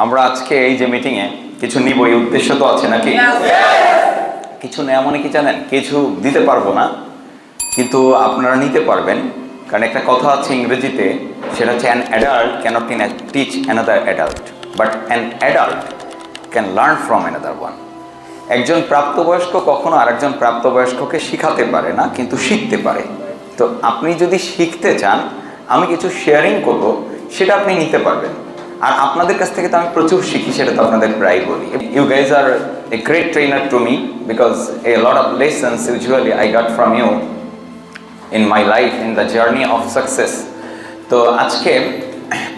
আমরা আজকে এই যে মিটিংয়ে কিছু নিব, এই উদ্দেশ্য তো আছে নাকি? কিছু নেওয়া মানে কি জানেন, কিছু দিতে পারবো না, কিন্তু আপনারা নিতে পারবেন। কারণ একটা কথা আছে ইংরেজিতে, সেটা হচ্ছে an adult cannot teach another adult, but an adult can learn from another one. একজন প্রাপ্তবয়স্ক কখনো আরেকজন প্রাপ্তবয়স্ককে শিখাতে পারে না, কিন্তু শিখতে পারে। তো আপনি যদি শিখতে চান, আমি কিছু শেয়ারিং করব, সেটা আপনি নিতে পারবেন। আর আপনাদের কাছ থেকে তো আমি প্রচুর শিখি, সেটা তো আপনাদের প্রায় বলি। You guys are a great trainer to me, because a lot of lessons usually I got from you in my life, in the journey of success. তো আজকে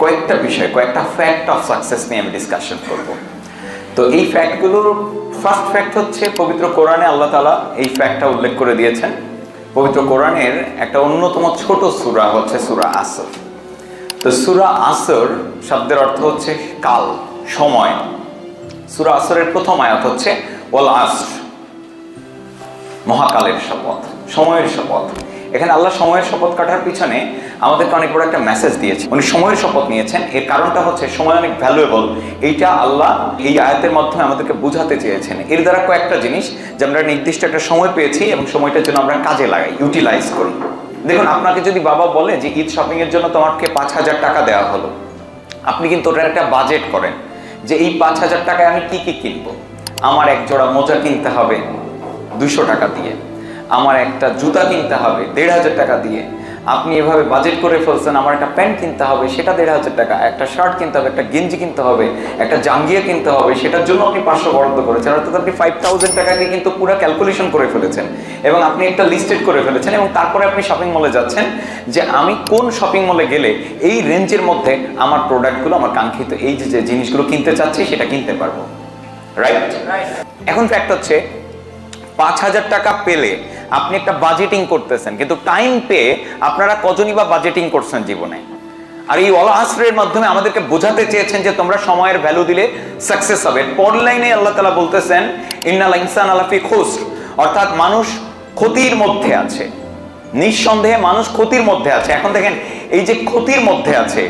কয়েকটা বিষয়, কয়েকটা ফ্যাক্ট অফ সাকসেস নিয়ে আমি ডিসকাশন করব। তো এই ফ্যাক্টগুলোর ফার্স্ট ফ্যাক্ট হচ্ছে, পবিত্র কোরআনে আল্লাহ তাআলা এই ফ্যাক্টটা উল্লেখ করে দিয়েছেন। পবিত্র কোরআনের একটা অন্যতম ছোট সূরা হচ্ছে সূরা আসর। তো সূরা আসর শব্দের অর্থ হচ্ছে কাল, সময়। সূরা আসরের প্রথম আয়াত হচ্ছে ওয়াল আসর, মহাকালের শপথ, সময়ের শপথ। এখানে আল্লাহ সময়ের শপথ কাটার পিছনে আমাদেরকে অনেক বড় একটা মেসেজ দিয়েছে। উনি সময়ের শপথ নিয়েছেন, এর কারণটা হচ্ছে সময় অনেক ভ্যালুয়েবল। এইটা আল্লাহ এই আয়াতের মাধ্যমে আমাদেরকে বোঝাতে চেয়েছেন। এর দ্বারা কয়েকটা জিনিস, যে আমরা নির্দিষ্ট একটা সময় পেয়েছি এবং সময়টার জন্য আমরা কাজে লাগাই, ইউটিলাইজ করি। দেখুন, আপনাকে যদি বাবা বলে যে ঈদ শপিং এর জন্য তোমাকে 5,000 টাকা দেওয়া হলো, আপনি কিন্তু ওটার একটা বাজেট করেন যে এই 5,000 টাকায় আমি কি কি কিনবো। আমার এক জোড়া মোজা কিনতে হবে 200 টাকা দিয়ে, আমার একটা জুতা কিনতে হবে 1,500 টাকা দিয়ে। আপনি এভাবে বাজেট করে ফেলছেন, আমার একটা প্যান্ট কিনতে হবে, সেটা 1,500 টাকা, একটা শার্ট কিনতে হবে, একটা গেঞ্জি কিনতে হবে, একটা জাঙ্গিয়া কিনতে হবে, সেটার জন্য আপনি 500 বরাদ্দ করেছেন। অর্থাৎ আপনি 5,000 টাকাকে কিন্তু পুরো ক্যালকুলেশন করে ফেলেছেন এবং আপনি একটা লিস্টেড করে ফেলেছেন। এবং তারপরে আপনি শপিং মলে যাচ্ছেন যে আমি কোন শপিং মলে গেলে এই রেঞ্জের মধ্যে আমার প্রোডাক্টগুলো, আমার কাঙ্ক্ষিত এই যে জিনিসগুলো কিনতে চাচ্ছি সেটা কিনতে পারবো। রাইট? এখন ফ্যাক্ট হচ্ছে 5,000 টাকা পেলে আপনি একটা বাজেটিং করতেছেন, কিন্তু টাইম পেয়ে আপনারা কজনই বা বাজেটিং করছেন জীবনে? আর এই ওয়াল আসরের মাধ্যমে আমাদেরকে বোঝাতে চেয়েছেন যে তোমরা সময়ের ভ্যালু দিলে সাকসেস হবে। পর লাইনে আল্লাহ তাআলা বলতেছেন ইন্নাল ইনসানা লাফি খুসর, অর্থাৎ মানুষ ক্ষতির মধ্যে আছে। নিঃসন্দেহে মানুষ ক্ষতির মধ্যে আছে। এখন দেখেন, এই যে ক্ষতির মধ্যে আছে,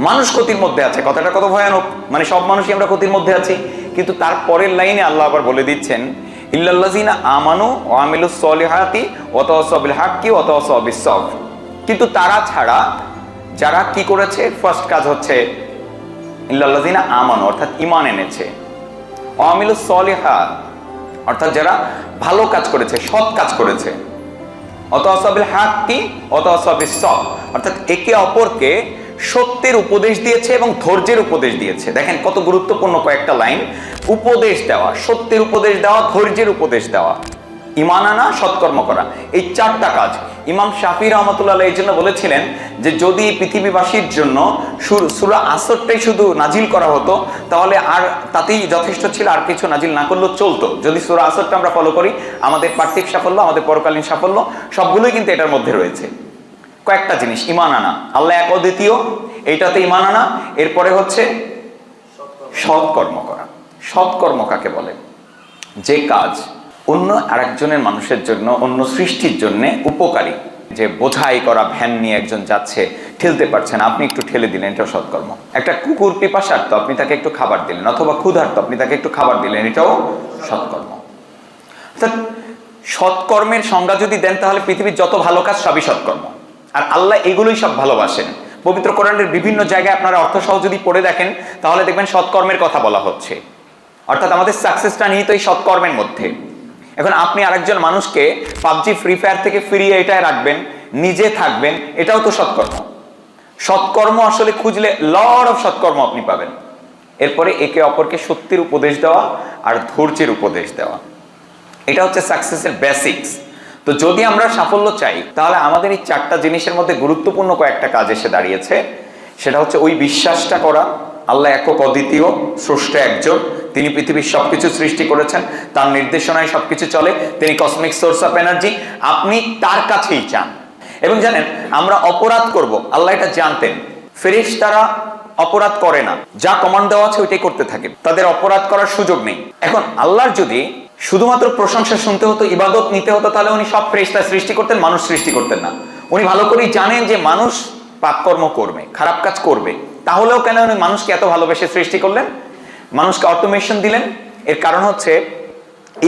মানুষ ক্ষতির মধ্যে আছে, কথাটা কত ভয়ানক। মানে সব মানুষই আমরা ক্ষতির মধ্যে আছি। কিন্তু তার পরের লাইনে আল্লাহ আবার বলে দিচ্ছেন ইল্লাল্লাযিনা আমানু ওয়া আমিলুস সলিহাতি ওয়া তাওয়াসাউ বিল হাক্কি ওয়া তাওয়াসাউ বিস সবর। কিন্তু তারা ছাড়া যারা কি করেছে, ফার্স্ট কাজ হচ্ছে ইল্লাল্লাযিনা আমানু, অর্থাৎ ঈমান এনেছে, ওয়া আমিলুস সলিহাত, অর্থাৎ যারা ভালো কাজ করেছে, সৎ কাজ করেছে, ওয়া তাওয়াসাউ বিল হাক্কি ওয়া তাওয়াসাউ বিস সবর, অর্থাৎ একে অপরকে সত্যের উপদেশ দিয়েছে এবং ধৈর্যের উপদেশ দিয়েছে। দেখেন কত গুরুত্বপূর্ণ কয়েকটা লাইন। উপদেশ দেওয়া, সত্যের উপদেশ দেওয়া, ধৈর্যের উপদেশ দেওয়া, ঈমান আনা, সৎকর্ম করা, এই 4টা কাজ। ইমাম শাফি রাহমাতুল্লাহ আলাইহি এই জন্য বলেছিলেন যে যদি পৃথিবীবাসীর জন্য সূরা আসরটাই শুধু নাজিল করা হতো, তাহলে আর তাতেই যথেষ্ট ছিল, আর কিছু নাজিল না করলেও চলতো। যদি সূরা আসরটা আমরা ফলো করি, আমাদের পার্থিব সাফল্য, আমাদের পরকালীন সাফল্য সবগুলোই কিন্তু এটার মধ্যে রয়েছে। কয়েকটা জিনিস, ঈমান আনা, আল্লাহ এক অদ্বিতীয়, এইটাতে ঈমান আনা। এরপরে হচ্ছে সৎকর্ম করা। সৎকর্ম কাকে বলে? যে কাজ অন্য আরেকজনের মানুষের জন্য, অন্য সৃষ্টির জন্য উপকারী। যে বোঝাই করা ভ্যান নিয়ে একজন যাচ্ছে, ঠেলতে পারছেন, আপনি একটু ঠেলে দিলেন, এটাও সৎকর্ম। একটা কুকুর পিপাসার্ত, আপনি তাকে একটু খাবার দিলেন, অথবা ক্ষুধার্ত, আপনি তাকে একটু খাবার দিলেন, এটাও সৎকর্ম। অর্থাৎ সৎকর্মের সংজ্ঞা যদি দেন, তাহলে পৃথিবীর যত ভালো কাজ সবই সৎকর্ম। আর আল্লাহ এগুলোই সব ভালোবাসেন। পবিত্র কোরআনের বিভিন্ন জায়গায় আপনারা অর্থসহ যদি পড়ে দেখেন, তাহলে দেখবেন সৎকর্মের কথা বলা হচ্ছে। অর্থাৎ আমাদের সাকসেসটা নিহিত এই সৎকর্মের মধ্যে। এখন আপনি আরেকজন মানুষকে পাবজি, ফ্রি ফায়ার থেকে ফিরিয়ে এটাই রাখবেন, নিজে থাকবেন, এটাও তো সৎকর্ম। সৎকর্ম আসলে খুঁজলে লট অফ সৎকর্ম আপনি পাবেন। এরপরে একে অপরকে সত্যের উপদেশ দেওয়া আর ধৈর্যের উপদেশ দেওয়া, এটা হচ্ছে সাকসেসের বেসিক্স। তো যদি আমরা সাফল্য চাই, তাহলে আমাদের এই 4টা জিনিসের মধ্যে গুরুত্বপূর্ণ কয়েকটা কাজ এসে দাঁড়িয়েছে। সেটা হচ্ছে ওই বিশ্বাসটা করা, আল্লাহ একক অদ্বিতীয়, স্রষ্টা একজন, তিনি পৃথিবীর সবকিছু সৃষ্টি করেছেন, তার নির্দেশনায় সবকিছু চলে, তিনি কসমিক সোর্স অফ এনার্জি, আপনি তার কাছেই চান। এবং জানেন, আমরা অপরাধ করব, আল্লাহ এটা জানতেন। ফেরেশতারা অপরাধ করে না, যা কমান্ড দেওয়া আছে ওইটাই করতে থাকে, তাদের অপরাধ করার সুযোগ নেই। এখন আল্লাহর যদি শুধুমাত্র প্রশংসা শুনতে হতো, ইবাদত নিতে হতো, তাহলে উনি সব ফেরেশতা সৃষ্টি করতেন, মানুষ সৃষ্টি করতেন না। উনি ভালো করেই জানেন যে মানুষ পাপকর্ম করবে, খারাপ কাজ করবে, তাহলেও কেন উনি মানুষকে এত ভালোবেসে সৃষ্টি করলেন, মানুষকে অটোমেশন দিলেন? এর কারণ হচ্ছে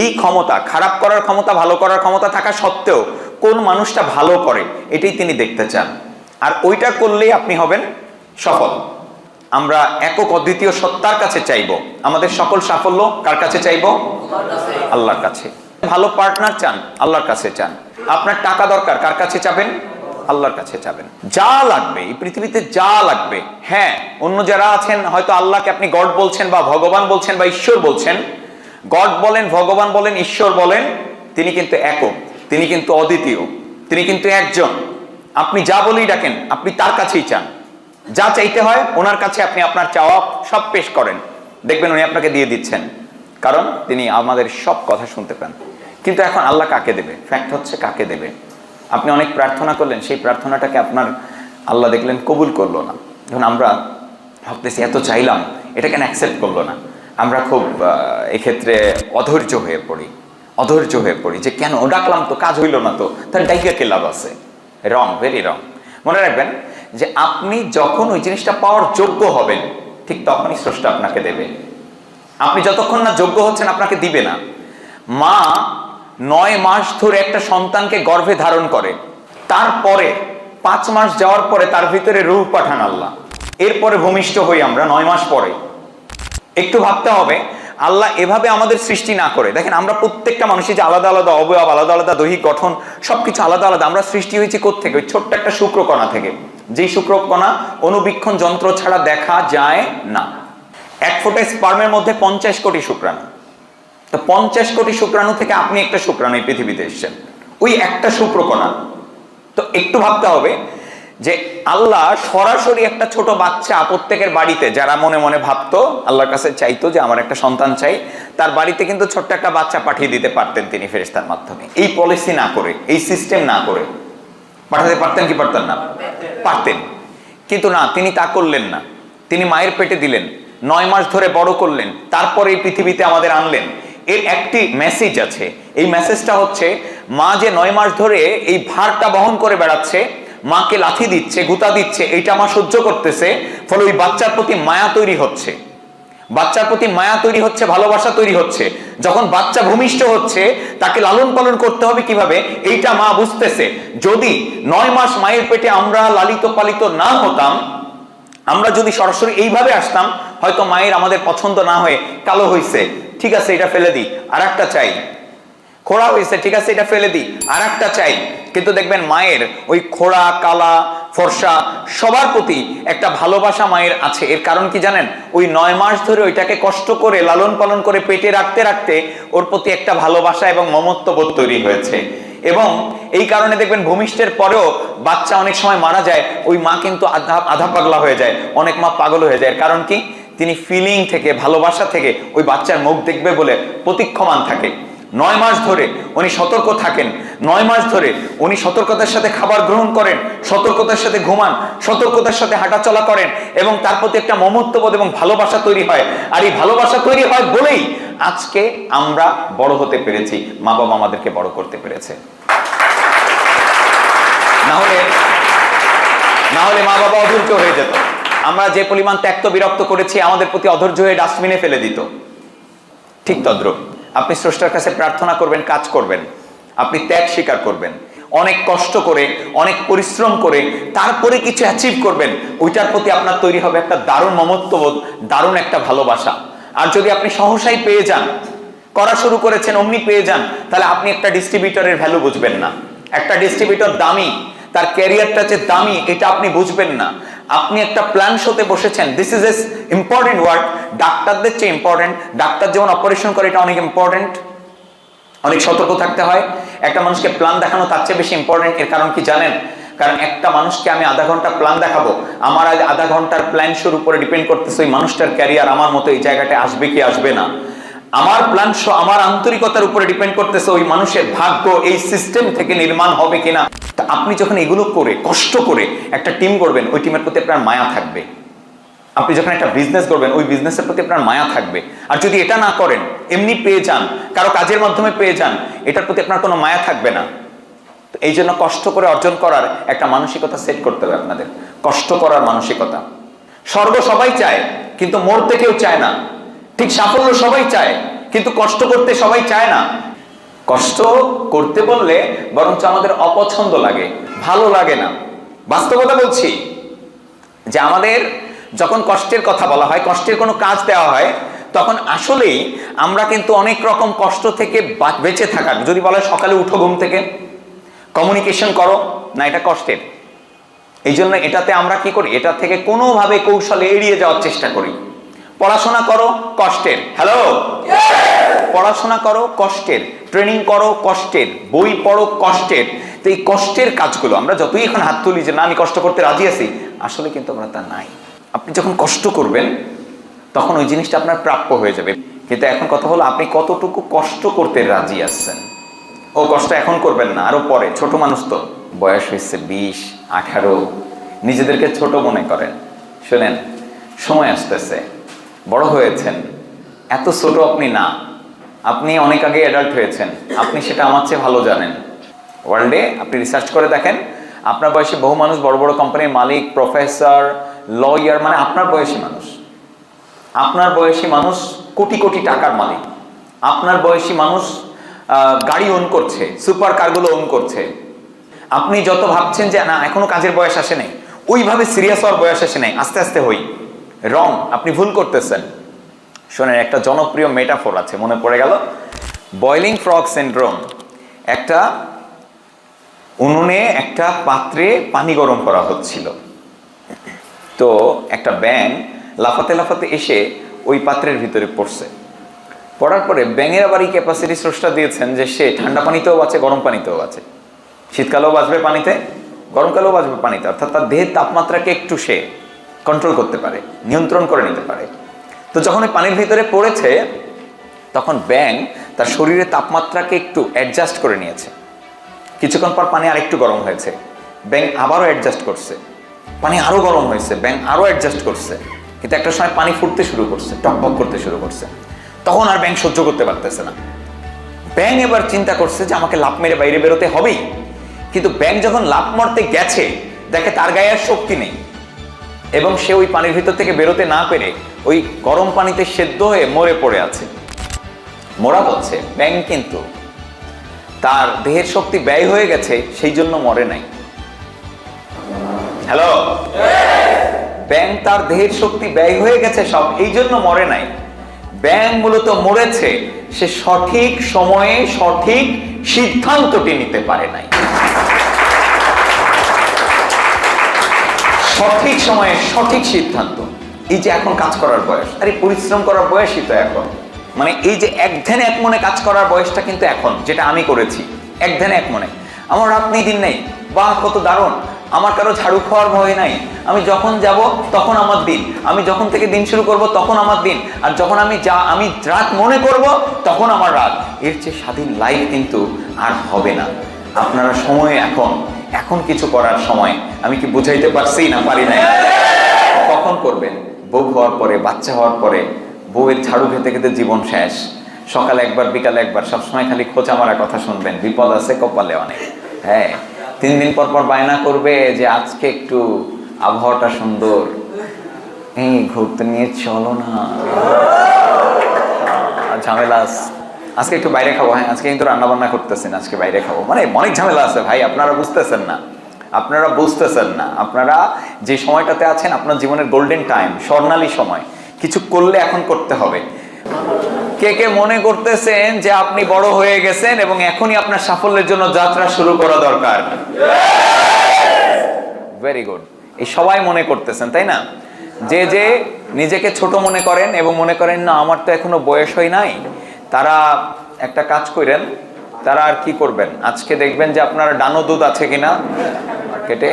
এই ক্ষমতা, খারাপ করার ক্ষমতা, ভালো করার ক্ষমতা থাকা সত্ত্বেও কোন মানুষটা ভালো করে এটাই তিনি দেখতে চান। আর ওইটা করলেই আপনি হবেন সফল। আমরা একক অদ্বিতীয় সত্তার কাছে চাইবো, আমাদের সকল সাফল্য কার কাছে চাইবো? আল্লাহর কাছে। ভালো পার্টনার চান, আল্লাহর কাছে চান। আপনার টাকা দরকার, কার কাছে চাবেন? আল্লাহর কাছে চাবেন। যা লাগবে এই পৃথিবীতে, যা লাগবে, হ্যাঁ অন্য যারা আছেন হয়তো আল্লাহকে আপনি গড বলছেন বা ভগবান বলছেন বা ঈশ্বর বলছেন, গড বলেন, ভগবান বলেন, ঈশ্বর বলেন, তিনি কিন্তু একক, তিনি কিন্তু অদ্বিতীয়, তিনি কিন্তু একজন। আপনি যা বলেই ডাকেন, আপনি তার কাছেই চান। যা চাইতে হয় ওনার কাছে আপনি আপনার চাওয়া সব পেশ করেন, দেখবেন উনি আপনাকে দিয়ে দিচ্ছেন, কারণ তিনি আমাদের সব কথা শুনতে পান। কিন্তু এখন আল্লাহ কাকে দেবে? ফ্যাক্ট হচ্ছে কাকে দেবে? আপনি অনেক প্রার্থনা করলেন, সেই প্রার্থনাটাকে আপনার আল্লাহ দেখলেন কবুল করলো না। যখন আমরা ভাবতেছি এত চাইলাম, এটা কেন অ্যাকসেপ্ট করলো না, আমরা খুব এক্ষেত্রে অধৈর্য হয়ে পড়ি যে কেন ডাকলাম তো কাজ হইল না, তো তার ডাইকা কে লাভ আছে? রং, ভেরি রং। মনে রাখবেন যে আপনি যখন ওই জিনিসটা পাওয়ার যোগ্য হবেন, ঠিক তখনই স্রষ্টা আপনাকে দেবে। আপনি যতক্ষণ না যোগ্য হচ্ছেন আপনাকে দিবে না। মা 9 মাস ধরে একটা সন্তানকে গর্ভে ধারণ করে, তারপরে 5 মাস যাওয়ার পরে তার ভিতরে রূহ পাঠান আল্লাহ, এরপরে ভূমিষ্ঠ হই আমরা 9 মাস পরে। একটু ভাবতে হবে, আল্লাহ এভাবে আমাদের সৃষ্টি না করে, দেখেন আমরা প্রত্যেকটা মানুষই যে আলাদা আলাদা অবয়ব, আলাদা আলাদা দৈহিক গঠন, সবকিছু আলাদা আলাদা। আমরা সৃষ্টি হয়েছি কোত্থেকে? ওই ছোট্ট একটা শুক্রকণা থেকে, যেই শুক্রকণা অনুবীক্ষণ যন্ত্র ছাড়া দেখা যায় না। 1 ফোঁটা স্পার্মের মধ্যে 50 কোটি শুক্রাণু। তো 50 কোটি শুক্রাণু থেকে আপনি একটা শুক্রাণু এই পৃথিবীতে এসেছেন, ওই একটা শুক্রকণা। তো একটু ভাবতে হবে যে আল্লাহ সরাসরি একটা ছোট বাচ্চা প্রত্যেকের বাড়িতে, যারা মনে মনে ভাবতো আল্লাহর কাছে চাইতো যে আমার একটা সন্তান চাই, তার বাড়িতে কিন্তু ছোট্ট একটা বাচ্চা পাঠিয়ে দিতে পারতেন তিনি ফেরেশতার মাধ্যমে। এই পলিসি না করে, এই সিস্টেম না করে পাঠাতে পারতেন কি পারতেন না? পারতেন। কিন্তু না, তিনি তা করলেন না। তিনি মায়ের পেটে দিলেন, 9 মাস ধরে বড় করলেন, তারপরে এই পৃথিবীতে আমাদের আনলেন। এর একটি মেসেজ আছে, এই মেসেজটা হচ্ছে মা যে 9 মাস ধরে এই ভারটা বহন করে বেড়াচ্ছে, মাকে লাথি দিচ্ছে, গুতা দিচ্ছে, এইটা মা সহ্য করতেছে, ফলে ওই বাচ্চার প্রতি মায়া তৈরি হচ্ছে, বাচ্চার প্রতি মায়া তৈরি হচ্ছে, ভালোবাসা তৈরি হচ্ছে। যখন বাচ্চা ভূমিষ্ঠ হচ্ছে, তাকে লালন পালন করতে হবে কিভাবে, এইটা মা বুঝতেছে। যদি 9 মাস মায়ের পেটে আমরা লালিত পালিত না হতাম, আমরা যদি সরাসরি এইভাবে আসতাম, হয়তো মায়ের আমাদের পছন্দ না হয়ে কালো হয়েছে, ঠিক আছে এটা ফেলে দিই, আর একটা চাই। খোড়া হয়েছে, ঠিক আছে এটা ফেলে দিই, আর একটা চাই। কিন্তু দেখবেন মায়ের ওই খোড়া, কালা, ফর্সা সবার প্রতি একটা ভালোবাসা মায়ের আছে। এর কারণ কি জানেন? ওই 9 মাস ধরে ওইটাকে কষ্ট করে লালন পালন করে পেটে রাখতে রাখতে ওর প্রতি একটা ভালোবাসা এবং মমত্ববোধ তৈরি হয়েছে। এবং এই কারণে দেখবেন ভূমিষ্ঠের পরেও বাচ্চা অনেক সময় মারা যায়, ওই মা কিন্তু আধা পাগলা হয়ে যায়, অনেক মা পাগল হয়ে যায়। কারণ কি? তিনি ফিলিং থেকে, ভালোবাসা থেকে ওই বাচ্চার মুখ দেখবে বলে প্রতীক্ষমান থাকে। 9 মাস ধরে উনি সতর্ক থাকেন, 9 মাস ধরে উনি সতর্কতার সাথে খাবার গ্রহণ করেন, সতর্কতার সাথে ঘুমান, সতর্কতার সাথে হাঁটাচলা করেন, এবং তার প্রতি একটা মমত্ববোধ এবং ভালোবাসা তৈরি হয়। আর এই ভালোবাসা তৈরি হয় বলেই আজকে আমরা বড় হতে পেরেছি, মা বাবা আমাদেরকে বড় করতে পেরেছে। না হলে মা বাবা অধৈর্য হয়ে যেত। আমরা যে পরিমাণ ত্যক্ত বিরক্ত করেছি, আমাদের প্রতি অধৈর্য হয়ে ডাস্টবিনে ফেলে দিত। ঠিক তদ্রূপ আপনি স্রষ্টার কাছে প্রার্থনা করবেন, কাজ করবেন, আপনি ত্যাগ স্বীকার করবেন, অনেক কষ্ট করে, অনেক পরিশ্রম করে তারপরে কিছু অ্যাচিভ করবেন। ওইটার প্রতি আপনার তৈরি হবে একটা দারুণ মমত্ববোধ, দারুণ একটা ভালোবাসা। আর যদি আপনি সহসাই পেয়ে যান, করা শুরু করেছেন অমনি পেয়ে যান, তাহলে আপনি একটা ডিস্ট্রিবিউটরের ভ্যালু বুঝবেন না। একটা ডিস্ট্রিবিউটর দামি, তার ক্যারিয়ারটা যে দামি, এটা আপনি বুঝবেন না। আপনি একটা প্ল্যান শোতে বসেছেন, this is S important work, ডাক্তারদের চেয়ে ইম্পর্টেন্ট। ডাক্তার যেমন অপারেশন করে, এটা অনেক ইম্পর্টেন্ট, অনেক সতর্ক থাকতে হয়। একটা মানুষকে প্ল্যান দেখানো তার চেয়ে বেশি ইম্পর্টেন্ট। এর কারণ কি জানেন? কারণ একটা মানুষকে আমি আধা ঘন্টা প্ল্যান দেখাবো, আমার আজ আধা ঘন্টার প্ল্যান শুরু করে ডিপেন্ড করতেছে ওই মানুষটার ক্যারিয়ার আমার মতো এই জায়গাটা আসবে কি আসবে না। আমার প্ল্যান আমার আন্তরিকতার উপরে ডিপেন্ড করতেছে ওই মানুষের ভাগ্য এই সিস্টেম থেকে নির্মাণ হবে কিনা। তা আপনি যখন এগুলো করে কষ্ট করে একটা টিম করবেন, ওই টিমের প্রতি আপনার মায়া থাকবে। আপনি যখন একটা বিজনেস করবেন, ওই বিজনেসের প্রতি আপনার মায়া থাকবে। আর যদি এটা না করেন, এমনি পেয়ে যান, কারো কাজের মাধ্যমে পেয়ে যান, এটার প্রতি আপনার কোনো মায়া থাকবে না। তো এই জন্য কষ্ট করে অর্জন করার একটা মানসিকতা সেট করতে হবে আপনাদের, কষ্ট করার মানসিকতা। স্বর্গ সবাই চায় কিন্তু মরতে কেউ চায় না। ঠিক সাফল্য সবাই চায় কিন্তু কষ্ট করতে সবাই চায় না। কষ্ট করতে বললে বরঞ্চ আমাদের অপছন্দ লাগে, ভালো লাগে না। বাস্তবতা বলছি যে আমাদের যখন কষ্টের কথা বলা হয়, কষ্টের কোনো কাজ দেওয়া হয়, তখন আসলেই আমরা কিন্তু অনেক রকম কষ্ট থেকে বেঁচে থাকার, যদি বলা হয় সকালে উঠো ঘুম থেকে, কমিউনিকেশন করো, না এটা কষ্টের। এই জন্য এটাতে আমরা কি করি, এটা থেকে কোনোভাবে কৌশলে এড়িয়ে যাওয়ার চেষ্টা করি। পড়াশোনা করো, কষ্টের। হ্যালো, পড়াশোনা করো কষ্টের, ট্রেনিং করো কষ্টের, বই পড়ো কষ্টের। তো এই কষ্টের কাজগুলো আমরা যতই এখন হাত তুলি যে না আমি কষ্ট করতে রাজি আছি, আসলে কিন্তু আমরা তা নাই। আপনি যখন কষ্ট করবেন তখন ওই জিনিসটা আপনার প্রাপ্য হয়ে যাবে। কিন্তু এখন কথা হলো আপনি কতটুকু কষ্ট করতে রাজি আছেন। ও কষ্ট এখন করবেন না, আরো পরে। ছোট মানুষ তো, বয়স হয়েছে 20, 18, নিজেদেরকে ছোট মনে করেন। শোনেন, সময় আসতেছে, বড় হয়েছেন, এত ছোট আপনি না, আপনি অনেক আগে অ্যাডাল্ট হয়েছেন। আপনি সেটা আমার চেয়ে ভালো জানেন। ওয়ার্ল্ডে আপনি রিসার্চ করে দেখেন, আপনার বয়সী বহু মানুষ বড় বড় কোম্পানির মালিক, প্রফেসর, লয়ার, মানে আপনার বয়সী মানুষ। আপনার বয়সী মানুষ কোটি কোটি টাকার মালিক। আপনার বয়সী মানুষ গাড়ি ওন করছে, সুপার কারগুলো ওন করছে। আপনি যত ভাবছেন যে না এখনো কাজের বয়স আসে নাই, ওইভাবে সিরিয়াস হওয়ার বয়স আসে নাই, আস্তে আস্তে হই। রং, আপনি ভুল করতেছেন। শোনেন, একটা জনপ্রিয় মেটাফোর আছে, মনে পড়ে গেল, বয়লিং ফ্রগ সিনড্রোম। একটা উনুনে একটা পাত্রে পানি গরম করা হচ্ছিল, তো একটা ব্যাঙ লাফাতে লাফাতে এসে ওই পাত্রের ভিতরে পড়ছে। পড়ার পরে ব্যাঙের আবার এই ক্যাপাসিটি স্রষ্টা দিয়েছেন যে সে ঠান্ডা পানিতেও বাঁচে, গরম পানিতেও বাঁচে। শীতকালেও বাঁচবে পানিতে, গরমকালেও বাঁচবে পানিতে। অর্থাৎ তার দেহের তাপমাত্রাকে একটু সে কন্ট্রোল করতে পারে, নিয়ন্ত্রণ করে নিতে পারে। তো যখন ওই পানির ভিতরে পড়েছে তখন ব্যাঙ তার শরীরের তাপমাত্রাকে একটু অ্যাডজাস্ট করে নিয়েছে। কিছুক্ষণ পর পানি আরেকটু গরম হয়েছে, ব্যাঙ আবারও অ্যাডজাস্ট করছে। পানি আরো গরম হয়েছে, ব্যাঙ আরো অ্যাডজাস্ট করছে। কিন্তু একটা সময় পানি ফুটতে শুরু করছে, টকবক করতে শুরু করছে। তখন আর ব্যাঙ সহ্য করতে পারতেছে না। ব্যাঙ এবার চিন্তা করছে যে আমাকে লাফ মেরে বাইরে বেরোতে হবেই। কিন্তু ব্যাঙ যখন লাফ মারতে গেছে দেখে তার গায়ে আর শক্তি নেই, এবং সে ওই পানির ভিতর থেকে বেরোতে না পেরে ওই গরম পানিতে সেদ্ধ হয়ে মরে পড়ে আছে। মরা বলছে ব্যাঙ, কিন্তু তার দেহের শক্তি ব্যয় হয়ে গেছে, সেই জন্য মরে নাই। হ্যালো, ব্যাঙ তার দেহের শক্তি ব্যয় হয়ে গেছে সব, এই জন্য মরে নাই। ব্যাঙ মূলত মরেছে সে সঠিক সময়ে সঠিক সিদ্ধান্তটি নিতে পারে নাই। সঠিক সময়ে সঠিক সিদ্ধান্ত, এই যে এখন কাজ করার বয়স, আরে পরিশ্রম করার বয়সই তো এখন। মানে এই যে এক ধ্যানে এক মনে কাজ করার বয়সটা কিন্তু এখন, যেটা আমি করেছি এক ধ্যানে এক মনে। আমার রাত নেই দিন নেই, বাহ কত দারুণ, আমার কারো ঝাড়ু খাওয়ার ভয় নাই। আমি যখন যাব তখন আমার দিন, আমি যখন থেকে দিন শুরু করব তখন আমার দিন, আর যখন আমি রাত মনে করব তখন আমার রাত। এর চেয়ে স্বাধীন লাইফ কিন্তু আর হবে না। আপনারা সময় এখন কিছু করার সময়। আমি কি বুঝাইতে পারছি না পারি নাই? কখন করবেন? বউ হওয়ার পরে, বাচ্চা হওয়ার পরে। বউয়ের ঝাড়ু খেতে খেতে জীবন শেষ। সকালে একবার বিকালে একবার, সবসময় খালি খোঁচা মারা কথা শুনবেন, বিপদ আছে কপালে অনেক। হ্যাঁ, 3 দিন পর পর বায়না করবে যে আজকে একটু আবহাওয়াটা সুন্দর, এই ঘুরতে নিয়ে চলো না, ঝামেলা আজকে একটু বাইরে খাবো। হ্যাঁ, আজকে কিন্তু রান্না বান্না করতেছেন, আজকে বাইরে খাবো। মানে অনেক ঝামেলা আছে ভাই, আপনারা বুঝতেছেন না। আপনারা যে সময়টাতে আছেন আপনার জীবনের গোল্ডেন টাইম, স্বর্ণালী সময়। কিছু করলে এখন করতে হবে। কে কে মনে করতেছেন যে আপনি বড় হয়ে গেছেন এবং এখনই আপনার সাফল্যের জন্য যাত্রা শুরু করা দরকার? Very good. এই সবাই মনে করতেছেন, তাই না? যে নিজেকে ছোট মনে করেন এবং মনে করেন না আমার তো এখনো বয়স হয় নাই, তারা একটা কাজ করেন। তারা আর কি করবেন, আজকে দেখবেন যে আপনার ডানো দুধ আছে কিনা মার্কেটে,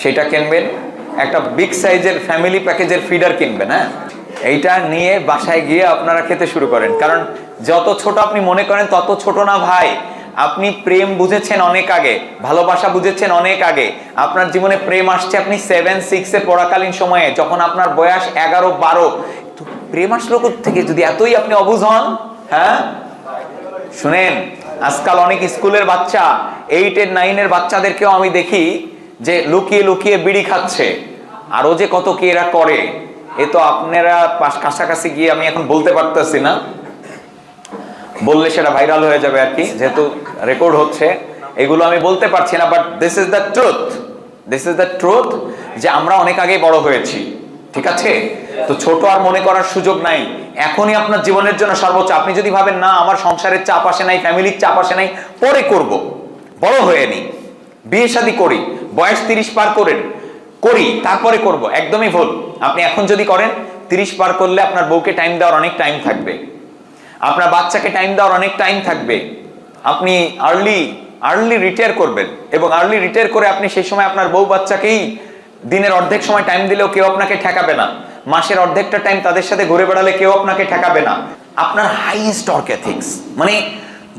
সেটা কিনবেন। একটা বিগ সাইজের ফ্যামিলি প্যাকেজের ফিডার কিনবেন। হ্যাঁ, এইটা নিয়ে বাসায় গিয়ে আপনারা খেতে শুরু করেন। কারণ যত ছোট আপনি মনে করেন তত ছোট না ভাই। আপনি প্রেম বুঝেছেন অনেক আগে, ভালোবাসা বুঝেছেন অনেক আগে। আপনার জীবনে প্রেম আসছে আপনি 7-6 পড়াকালীন সময়ে, যখন আপনার বয়স 11-12। তো প্রেম আসলো থেকে যদি এতই আপনি অবুঝ হন? হ্যাঁ, শুনেন, আজকাল অনেক স্কুলের বাচ্চা, 8-9 বাচ্চাদেরকেও আমি দেখি যে লুকিয়ে লুকিয়ে বিড়ি খাচ্ছে। আরো যে কত কি এরা করে, এ তো আপনারা কাছাকাছি গিয়ে আমি এখন বলতে পারতেছি না, বললে সেটা ভাইরাল হয়ে যাবে আর কি, যেহেতু রেকর্ড হচ্ছে, এগুলো আমি বলতে পারছি না। But this is the truth, this is the truth, যে আমরা অনেক আগেই বড় হয়েছি, ঠিক আছে? তো ছোট আর মনে করার সুযোগ নাই, এখনই আপনার জীবনের জন্য সর্বোচ্চ। আপনি যদি ভাবেন না আমার সংসারের চাপ আসে নাই, ফ্যামিলির চাপ আসে নাই, পরে করব, বড় হয়ে নি, বিয়ে শাদী করি, বয়স 30 পার করি তারপরে করব, একদমই ভুল। আপনি এখন যদি করেন, 30 পার করলে আপনার বউকে টাইম দেওয়ার অনেক টাইম থাকবে, আপনার বাচ্চাকে টাইম দেওয়ার অনেক টাইম থাকবে। আপনি আর্লি রিটায়ার করবেন, এবং আর্লি রিটায়ার করে আপনি সেই সময় আপনার বউ বাচ্চাকেই দিনের অর্ধেক সময় টাইম দিলেও কেউ আপনাকে ঠেকাবে না, মাসের অর্ধেকটা টাইম তাদের সাথে ঘুরে বেড়ালে কেউ আপনাকে ঠেকাবে না। আপনার হাইয়েস্ট ওয়ার্ক এথিক্স, মানে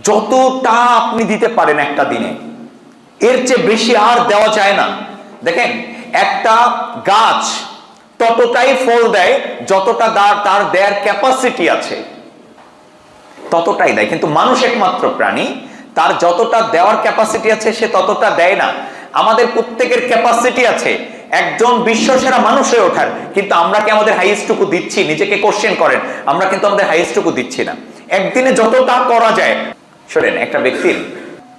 যতটা আপনি দিতে পারেন একটা দিনে, এর চেয়ে বেশি আর দেওয়া যায় না। দেখেন, একটা গাছ ততটাই ফল দেয় যতটা তার দেয়ার ক্যাপাসিটি আছে, ততটাই দেয়। কিন্তু মানুষ একমাত্র প্রাণী, তার যতটা দেওয়ার ক্যাপাসিটি আছে সে ততটা দেয় না। আমাদের প্রত্যেকের ক্যাপাসিটি আছে একজন বিশ্বসেরা মানুষ হয়ে ওঠার, কিন্তু আমরা কি আমাদের হাইয়েস্টটুকু দিচ্ছি? নিজেকে কোশ্চেন করেন, আমরা কিন্তু আমাদের হাইয়েস্টটুকু দিচ্ছি না। একদিনে যতটা করা যায়। শোনেন, একটা ব্যক্তির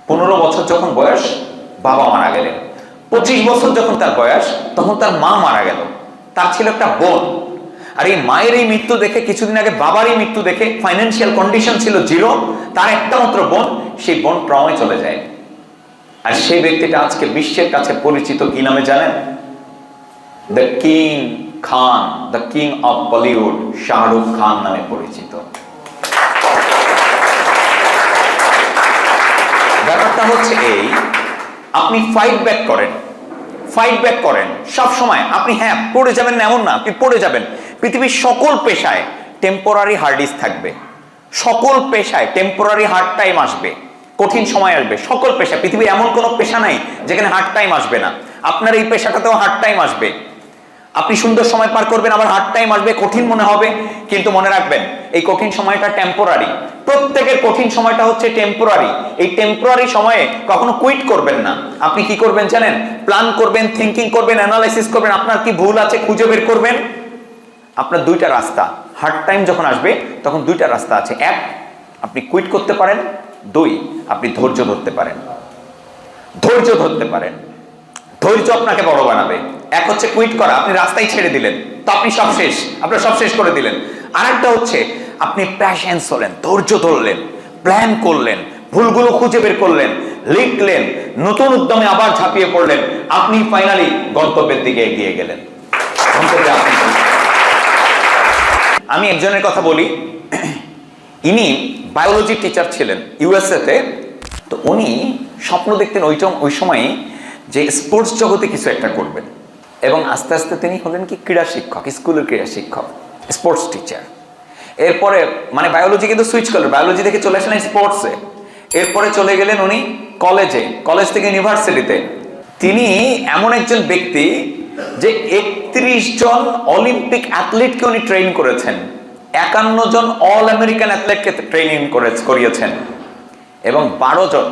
15 বছর যখন বয়স, বাবা মারা গেলেন। 25 বছর যখন তার বয়স, তখন তার মা মারা গেল। তার ছিল একটা বোন, আর এই মায়ের এই মৃত্যু দেখে, কিছুদিন আগে বাবারই মৃত্যু দেখে, ফাইন্যান্সিয়াল কন্ডিশন ছিল জিরো, তার একটা মাত্র বোন, সেই বোন ট্রমায় চলে যায়। আর সেই ব্যক্তিটা আজকে বিশ্বের কাছে পরিচিত কি নামে জানেন? The king Khan, the king of Bollywood, Shahrukh Khan নামে পরিচিত। ব্যাপারটা হচ্ছে এই, আপনি ফাইট ব্যাক করেন সব সময়। আপনি হ্যাঁ পড়ে যাবেন না এমন না, আপনি পড়ে যাবেন। পৃথিবীর সকল পেশায় টেম্পোরারি হার্ডিস থাকবে, সকল পেশায় টেম্পোরারি হার্ড টাইম আসবে, কঠিন সময় আসবে। সকল পেশা, পৃথিবীর এমন কোনো পেশা নাই যেখানে হার্ড টাইম আসবে না। আপনার এই পেশাটাতেও হার্ড টাইম আসবে, আপনি সুন্দর সময় পার করবেন, আবার হার্ড টাইম আসবে, কঠিন মনে হবে, কিন্তু মনে রাখবেন এই কঠিন সময়টা টেম্পোরারি। প্রত্যেকের কঠিন সময়টা হচ্ছে টেম্পোরারি। এই টেম্পোরারি সময়ে কখনো কুইট করবেন না। আপনি কি করবেন জানেন? প্ল্যান করবেন, থিঙ্কিং করবেন, অ্যানালাইসিস করবেন, আপনার কি ভুল আছে খুঁজে বের করবেন। আপনার দুইটা রাস্তা, হার্ড টাইম যখন আসবে তখন দুইটা রাস্তা আছে। এক, আপনি কুইট করতে পারেন। দুই, আপনি ধৈর্য ধরতে পারেন। ধৈর্য আপনাকে বড় বানাবে। এক হচ্ছে কুইট করা, আপনি রাস্তায় ছেড়ে দিলেন, তো আপনি সব শেষ, আপনার সব শেষ করে দিলেন। আরেকটা হচ্ছে আপনি প্যাশেন্স হলেন, ধৈর্য ধরলেন, প্ল্যান করলেন, ভুলগুলো খুঁজে বের করলেন, লিখলেন, নতুন উদ্যমে আবার ঝাঁপিয়ে পড়লেন, আপনি ফাইনালি গন্তব্যের দিকে এগিয়ে গেলেন। আমি একজনের কথা বলি, ইনি বায়োলজি টিচার ছিলেন ইউএসএ তে। তো উনি স্বপ্ন দেখতেন ওই সময়ে যে স্পোর্টস জগতে কিছু একটা করবেন, এবং আস্তে আস্তে তিনি হলেন কি ক্রীড়া শিক্ষক, স্কুলের ক্রীড়া শিক্ষক, স্পোর্টস টিচার। এরপরে মানে বায়োলজি কিন্তু সুইচ করলেন, বায়োলজি থেকে চলে আসলেন স্পোর্টসে। এরপরে চলে গেলেন উনি কলেজ থেকে ইউনিভার্সিটিতে। তিনি এমন একজন ব্যক্তি যে 31 জন অলিম্পিক অ্যাথলিটকে উনি ট্রেন করেছেন, 51 জন অল আমেরিকান অ্যাথলেটকে ট্রেনিং করিয়েছেন, এবং 12 জন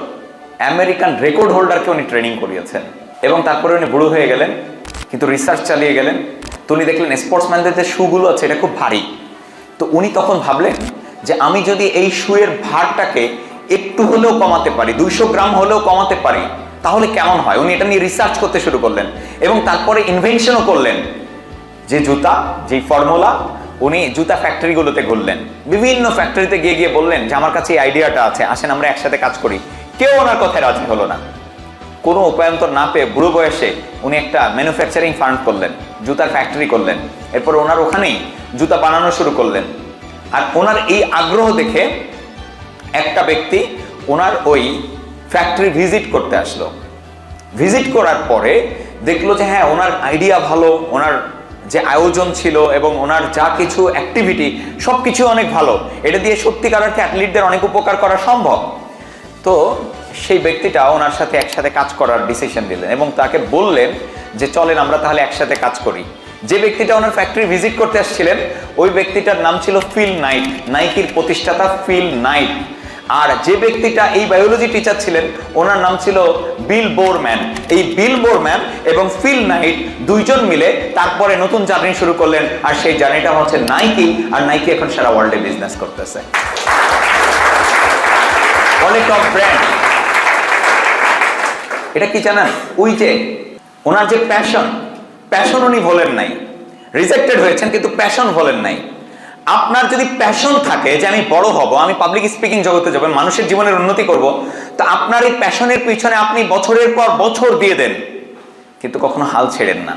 আমেরিকান রেকর্ড হোল্ডারকে উনি ট্রেনিং করিয়েছেন। এবং তারপরে উনি বুড়ো হয়ে গেলেন, কিন্তু রিসার্চ চালিয়ে গেলেন। তো উনি দেখলেন স্পোর্টসম্যানদের যে শুগুলো আছে এটা খুব ভারী। তো উনি তখন ভাবলেন যে আমি যদি এই শুয়ের ভারটাকে একটু হলেও কমাতে পারি, 200 গ্রাম হলেও কমাতে পারি, তাহলে কেমন হয়। উনি এটা নিয়ে রিসার্চ করতে শুরু করলেন, এবং তারপরে ইনভেনশনও করলেন। যে জুতা, যে ফর্মুলা, উনি জুতা ফ্যাক্টরিগুলোতে ঘুরলেন, বিভিন্ন ফ্যাক্টরিতে গিয়ে বললেন যে আমার কাছে এই আইডিয়াটা আছে, আসেন আমরা একসাথে কাজ করি। কেউ ওনার কথায় রাজি হলো না। কোনো উপায়ন্তর না পেয়ে বুড়ো বয়সে উনি একটা ম্যানুফ্যাকচারিং ফার্ম করলেন, জুতার ফ্যাক্টরি করলেন। এরপর ওনার ওখানেই জুতা বানানো শুরু করলেন। আর ওনার এই আগ্রহ দেখে একটা ব্যক্তি ওনার ওই ফ্যাক্টরি ভিজিট করতে আসলো। ভিজিট করার পরে দেখলো যে হ্যাঁ ওনার আইডিয়া ভালো, ওনার যে আয়োজন ছিল এবং ওনার যা কিছু অ্যাক্টিভিটি সবকিছু অনেক ভালো, এটা দিয়ে সত্যিকার অর্থে অ্যাথলিটদের অনেক উপকার করা সম্ভব। তো সেই ব্যক্তিটা ওনার সাথে একসাথে কাজ করার ডিসিশন দিলেন, এবং তাকে বললেন যে চলেন আমরা তাহলে একসাথে কাজ করি। যে ব্যক্তিটা ওনার ফ্যাক্টরি ভিজিট করতে আসছিলেন ওই ব্যক্তিটার নাম ছিল ফিল নাইট, নাইকির প্রতিষ্ঠাতা ফিল নাইট। আর যে ব্যক্তিটা এই বায়োলজি টিচার ছিলেন ওনার নাম ছিল বিল বোরম্যান। এই বিল বোরম্যান এবং ফিল নাইট দুইজন মিলে তারপরে নতুন জার্নি শুরু করলেন, আর সেই জার্নিটা হচ্ছে নাইকি। আর নাইকি এখন সারা ওয়ার্ল্ডে বিজনেস করতেছে, অনেক টপ ব্র্যান্ড। এটা কি জানেন, ওই যে ওনার যে প্যাশন উনি ভোলেন নাই, রিজেক্টেড হয়েছেন কিন্তু প্যাশন ভোলেন নাই। আপনার যদি প্যাশন থাকে যে আমি বড় হব, আমি পাবলিক স্পিকিং জগতে যাব, মানুষের জীবনের উন্নতি করব, তো আপনার এই প্যাশনের পিছনে আপনি বছরের পর বছর দিয়ে দেন, কিন্তু কখনো হাল ছেড়েন না।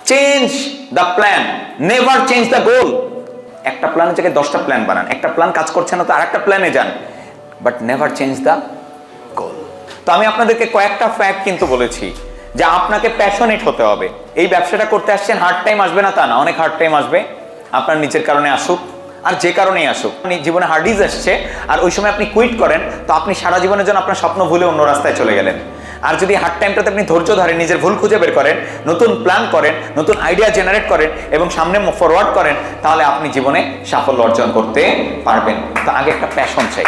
Change the plan, never change the গোল। একটা প্ল্যানের জায়গায় 10টা প্ল্যান বানান, একটা প্ল্যান কাজ করছে না তো আরেকটা প্ল্যানে যান, বাট নেভার চেঞ্জ দ্য গোল। তো আমি আপনাদেরকে কয়েকটা ফ্যাক্ট কিন্তু বলেছি যে আপনাকে প্যাশনেট হতে হবে। এই ব্যবসাটা করতে আসছেন, হার্ড টাইম আসবে না তা না, অনেক হার্ড টাইম আসবে, আপনার নিজের কারণে আসুক আর যে কারণেই আসুক। আপনি জীবনে হার্ডিজ আসছে আর ওই সময় আপনি কুইট করেন, তো আপনি সারা জীবনের জন্য আপনার স্বপ্ন ভুলে অন্য রাস্তায় চলে গেলেন। আর যদি হার্ড টাইমটাতে আপনি ধৈর্য ধরেন, নিজের ভুল খুঁজে বের করেন, নতুন প্ল্যান করেন, নতুন আইডিয়া জেনারেট করেন এবং সামনে ফরওয়ার্ড করেন, তাহলে আপনি জীবনে সাফল্য অর্জন করতে পারবেন। তো আগে একটা প্যাশন চাই।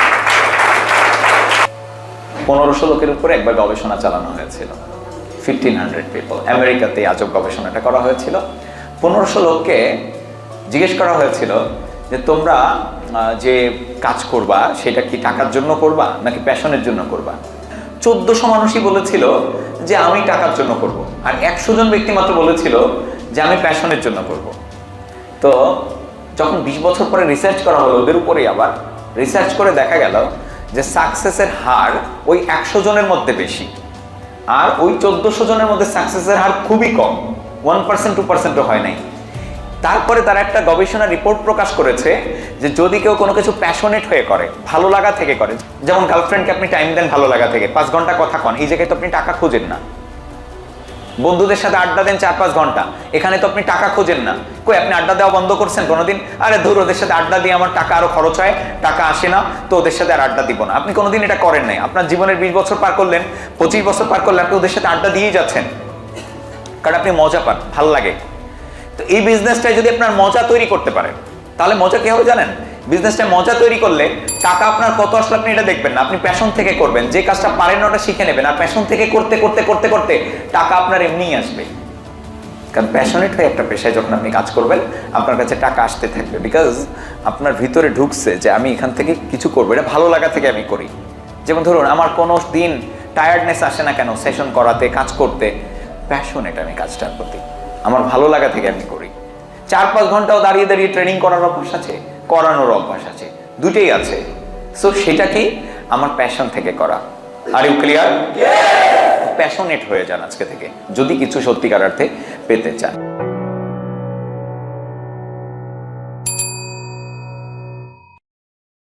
1500 লোকের উপরে একবার গবেষণা চালানো হয়েছিল, 1500 পিপল। আমেরিকাতে আজব গবেষণাটা করা হয়েছিল। 1500 লোককে জিজ্ঞেস করা হয়েছিল যে তোমরা যে কাজ করবা সেটা কি টাকার জন্য করবা নাকি প্যাশনের জন্য করবা। 1400 মানুষই বলেছিল যে আমি টাকার জন্য করব, আর 100 জন ব্যক্তি মাত্র বলেছিল যে আমি প্যাশনের জন্য করব। তো যখন 20 বছর পরে রিসার্চ করা হলো ওদের উপরেই, আবার রিসার্চ করে দেখা গেল যে সাকসেসের হার ওই 100 জনের মধ্যে বেশি, আর ওই 1400 জনের মধ্যে সাকসেসের হার খুবই কম, 1% 2%ও হয় নাই। তারপরে তারা একটা গবেষণা রিপোর্ট প্রকাশ করেছে যে যদি কেউ কোনো কিছু প্যাশনেট হয়ে করে, ভালো লাগা থেকে করে, যেমন গার্লফ্রেন্ডকে আপনি টাইম দেন ভালো লাগা থেকে, 5 ঘন্টা কথা কন, এই জায়গায় তো আপনি টাকা খোঁজেন না। বন্ধুদের সাথে আড্ডা দেন 4-5 ঘন্টা, এখানে তো আপনি টাকা খোঁজেন না। কই আপনি আড্ডা দেওয়া বন্ধ করছেন কোনোদিন? আরে ধুর, ওদের সাথে আড্ডা দিয়ে আমার টাকা আরো খরচ হয়, টাকা আসে না, তো ওদের সাথে আর আড্ডা দিব না। আপনি কোনোদিন এটা করেন নাই। আপনার জীবনের 20 বছর পার করলেন, 25 বছর পার করলেন, আপনি ওদের সাথে আড্ডা দিয়েই যাচ্ছেন, কারণ আপনি মজা পান, ভালো লাগে। তো এই বিজনেসটাই যদি আপনার মজা তৈরি করতে পারেন, তাহলে মজা কি হবে জানেন? বিজনেসটা মজা তৈরি করলে টাকা আপনার কত আসলে আপনি এটা দেখবেন না, আপনি প্যাশন থেকে করবেন। যে কাজটা পারেন ওটা শিখে নেবেন, আর প্যাশন থেকে করতে করতে করতে করতে টাকা আপনার এমনিই আসবে। কারণ প্যাশনেট হয়ে একটা পেশায় যখন আপনি কাজ করবেন, আপনার কাছে টাকা আসতে থাকবে, বিকজ আপনার ভিতরে ঢুকছে যে আমি এখান থেকে কিছু করবো, এটা ভালো লাগা থেকে আমি করি। যেমন ধরুন আমার কোনো দিন টায়ার্ডনেস আসে না কেন সেশন করাতে, কাজ করতে, প্যাশনেট আমি কাজটার প্রতি, আমার ভালো লাগা থেকে আমি করি। 4-5 ঘন্টাও দাঁড়িয়ে দাঁড়িয়ে ট্রেনিং করার অভ্যাস আছে, করানোর অভ্যাস আছে, দুটেই আছে। সো সেটা কি আমার প্যাশন থেকে করা। Are you clear? প্যাশনেট হয়ে যান আজকে থেকে যদি কিছু সত্যিকার অর্থে পেতে চান।